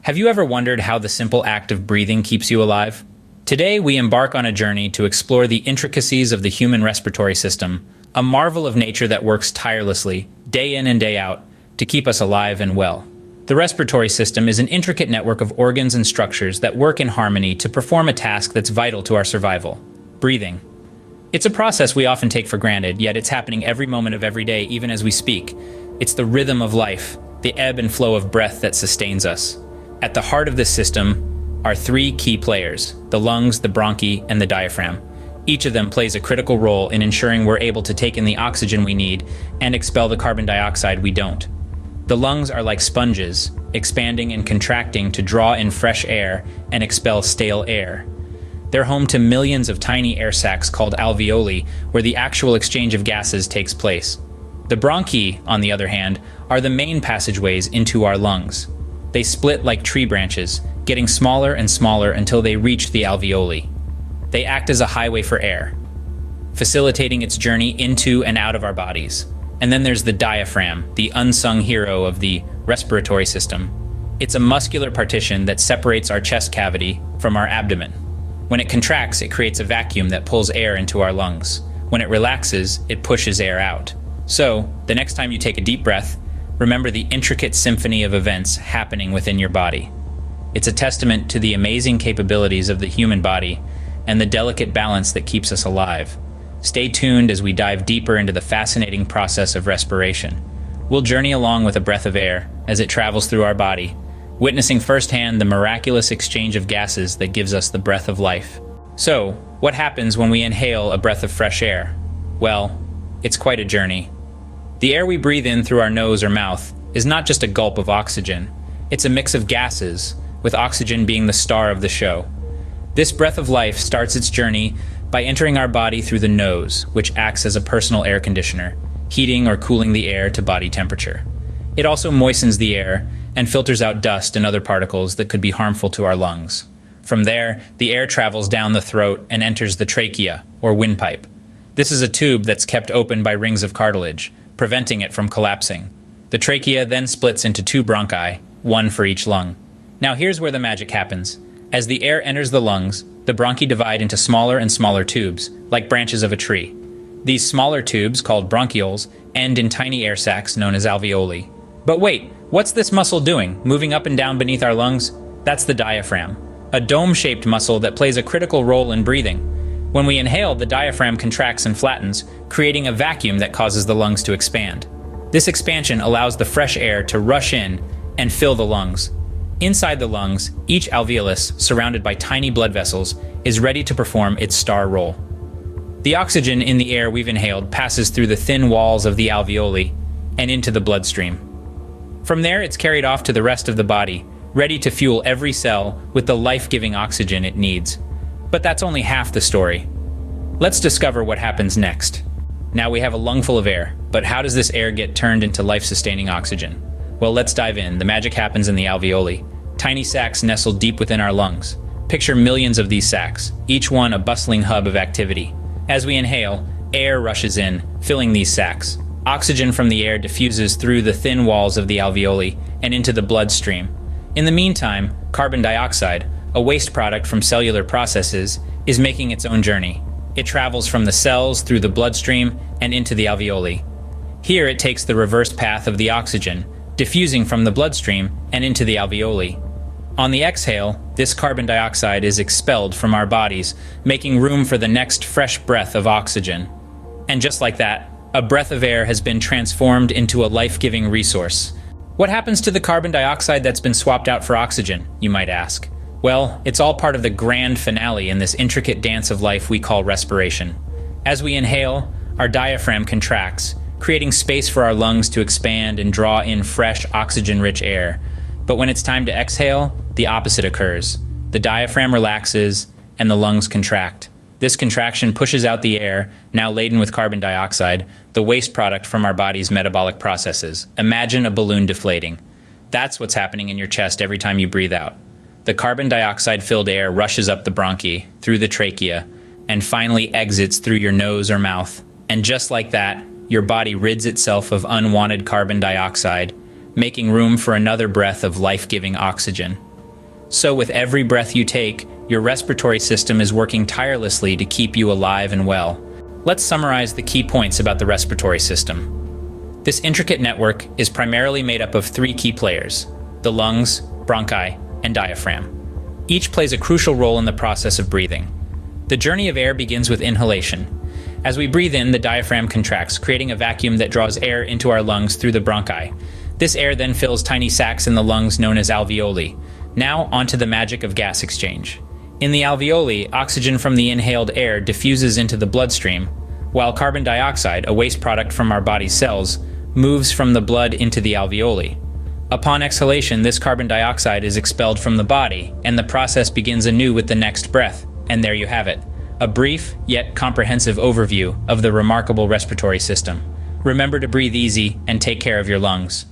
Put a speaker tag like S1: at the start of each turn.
S1: Have you ever wondered how the simple act of breathing keeps you alive? Today, we embark on a journey to explore the intricacies of the human respiratory system, a marvel of nature that works tirelessly, day in and day out, to keep us alive and well. The respiratory system is an intricate network of organs and structures that work in harmony to perform a task that's vital to our survival: breathing. It's a process we often take for granted, yet it's happening every moment of every day, even as we speak. It's the rhythm of life, the ebb and flow of breath that sustains us. At the heart of this system are three key players: the lungs, the bronchi, and the diaphragm. Each of them plays a critical role in ensuring we're able to take in the oxygen we need and expel the carbon dioxide we don't. The lungs are like sponges, expanding and contracting to draw in fresh air and expel stale air. They're home to millions of tiny air sacs called alveoli, where the actual exchange of gases takes place. The bronchi, on the other hand, are the main passageways into our lungs. They split like tree branches, getting smaller and smaller until they reach the alveoli. They act as a highway for air, facilitating its journey into and out of our bodies. And then there's the diaphragm, the unsung hero of the respiratory system. It's a muscular partition that separates our chest cavity from our abdomen. When it contracts, it creates a vacuum that pulls air into our lungs. When it relaxes, it pushes air out. So, the next time you take a deep breath, remember the intricate symphony of events happening within your body. It's a testament to the amazing capabilities of the human body and the delicate balance that keeps us alive. Stay tuned as we dive deeper into the fascinating process of respiration. We'll journey along with a breath of air as it travels through our body, witnessing firsthand the miraculous exchange of gases that gives us the breath of life. So, what happens when we inhale a breath of fresh air? Well, it's quite a journey. The air we breathe in through our nose or mouth is not just a gulp of oxygen. It's a mix of gases, with oxygen being the star of the show. This breath of life starts its journey by entering our body through the nose, which acts as a personal air conditioner, heating or cooling the air to body temperature. It also moistens the air and filters out dust and other particles that could be harmful to our lungs. From there, the air travels down the throat and enters the trachea, or windpipe. This is a tube that's kept open by rings of cartilage, preventing it from collapsing. The trachea then splits into two bronchi, one for each lung. Now here's where the magic happens. As the air enters the lungs, the bronchi divide into smaller and smaller tubes, like branches of a tree. These smaller tubes, called bronchioles, end in tiny air sacs known as alveoli. But wait, what's this muscle doing, moving up and down beneath our lungs? That's the diaphragm, a dome-shaped muscle that plays a critical role in breathing. When we inhale, the diaphragm contracts and flattens, creating a vacuum that causes the lungs to expand. This expansion allows the fresh air to rush in and fill the lungs. Inside the lungs, each alveolus, surrounded by tiny blood vessels, is ready to perform its star role. The oxygen in the air we've inhaled passes through the thin walls of the alveoli and into the bloodstream. From there, it's carried off to the rest of the body, ready to fuel every cell with the life-giving oxygen it needs. But that's only half the story. Let's discover what happens next. Now we have a lungful of air, but how does this air get turned into life-sustaining oxygen? Well, let's dive in. The magic happens in the alveoli, tiny sacs nestled deep within our lungs. Picture millions of these sacs, each one a bustling hub of activity. As we inhale, air rushes in, filling these sacs. Oxygen from the air diffuses through the thin walls of the alveoli and into the bloodstream. In the meantime, carbon dioxide, a waste product from cellular processes, is making its own journey. It travels from the cells through the bloodstream and into the alveoli. Here it takes the reverse path of the oxygen, diffusing from the bloodstream and into the alveoli. On the exhale, this carbon dioxide is expelled from our bodies, making room for the next fresh breath of oxygen. And just like that, a breath of air has been transformed into a life-giving resource. What happens to the carbon dioxide that's been swapped out for oxygen, you might ask? Well, it's all part of the grand finale in this intricate dance of life we call respiration. As we inhale, our diaphragm contracts, creating space for our lungs to expand and draw in fresh, oxygen-rich air. But when it's time to exhale, the opposite occurs. The diaphragm relaxes, and the lungs contract. This contraction pushes out the air, now laden with carbon dioxide, the waste product from our body's metabolic processes. Imagine a balloon deflating. That's what's happening in your chest every time you breathe out. The carbon dioxide-filled air rushes up the bronchi, through the trachea, and finally exits through your nose or mouth. And just like that, your body rids itself of unwanted carbon dioxide, making room for another breath of life-giving oxygen. So with every breath you take, your respiratory system is working tirelessly to keep you alive and well. Let's summarize the key points about the respiratory system. This intricate network is primarily made up of three key players: the lungs, bronchi, and diaphragm. Each plays a crucial role in the process of breathing. The journey of air begins with inhalation. As we breathe in, the diaphragm contracts, creating a vacuum that draws air into our lungs through the bronchi. This air then fills tiny sacs in the lungs known as alveoli. Now, onto the magic of gas exchange. In the alveoli, oxygen from the inhaled air diffuses into the bloodstream, while carbon dioxide, a waste product from our body's cells, moves from the blood into the alveoli. Upon exhalation, this carbon dioxide is expelled from the body, and the process begins anew with the next breath. And there you have it, a brief yet comprehensive overview of the remarkable respiratory system. Remember to breathe easy and take care of your lungs.